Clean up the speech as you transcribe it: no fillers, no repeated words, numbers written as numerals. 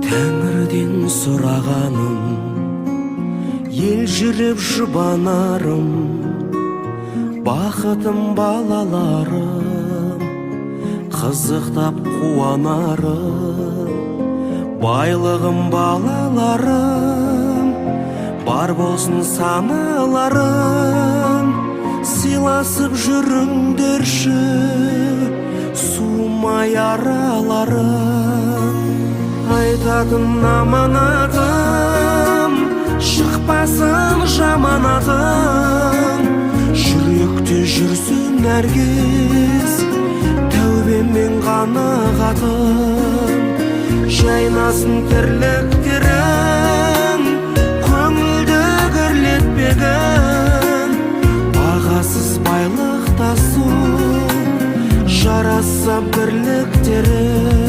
Тәңірден сұрағаным, ел жүріп жұбанарым, бақытым балаларым, қызықтап қуанарым, байлығым балаларым, бар болсын саналарым, сыйласып жүріңдерші, суымай араларым. Айтатын аманатым, шықпасын жаманатым, жүректе жүрсін әркез, тәубеммен қанағатым. Жайнасын тірліктерің, көңілді кірлетпегін, бағасыз байлық тасу, жараса бірліктерің.